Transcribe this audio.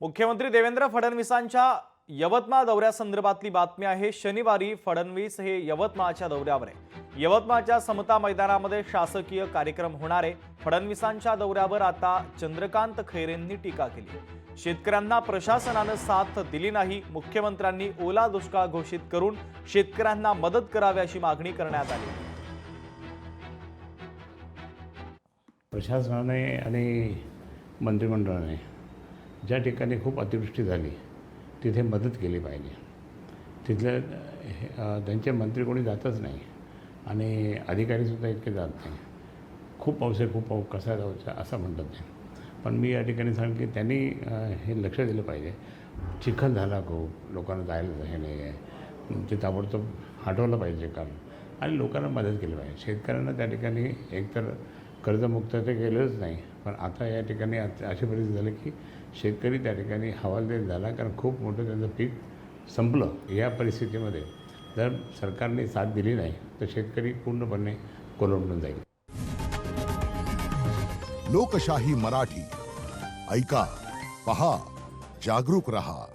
मुख्यमंत्री देवेंद्र फडणवीसांच्या यवतमाळ दौऱ्यासंदर्भातली बातमी आहे। शनिवारी फडणवीस हे यवतमाळच्या दौऱ्यावर आहे। यवतमाळच्या समता मैदानामध्ये शासकीय कार्यक्रम होणार आहे। फडणवीसांच्या दौऱ्यावर आता चंद्रकांत खैरेंनी टीका केली। शेतकऱ्यांना प्रशासनाने साथ दिली नाही। मुख्यमंत्र्यांनी ओला दुष्काळ घोषित करून शेतकऱ्यांना मदत करावी अशी मागणी करण्यात आली। प्रशासनाने आणि मंत्रिमंडळाने ज्या ठिकाणी खूप अतिवृष्टी झाली तिथे मदत केली पाहिजे। तिथले त्यांचे मंत्री कोणी जातच नाही आणि अधिकारीसुद्धा इतके जात नाही। खूप पाऊस आहे, खूप पाऊस कसा जायचा असं म्हणतात ते। पण मी या ठिकाणी सांगेन की त्यांनी हे लक्ष दिलं पाहिजे। चिखल झाला खूप, लोकांना जायला हे नाही आहे, ते ताबडतोब हटवलं पाहिजे काम आणि लोकांना मदत केली पाहिजे। शेतकऱ्यांना त्या ठिकाणी एकतर कर्जमुक्त ते केलंच नाही, पण आता या ठिकाणी अशी परिस्थिती झाली की शेतकरी त्या ठिकाणी हवालदिल झाला, कारण खूप मोठं त्यांचं पीक संपलं। या परिस्थितीमध्ये जर सरकारने साथ दिली नाही तर शेतकरी पूर्णपणे कोलमडून जाईल। लोकशाही मराठी ऐका, पहा, जागरूक रहा।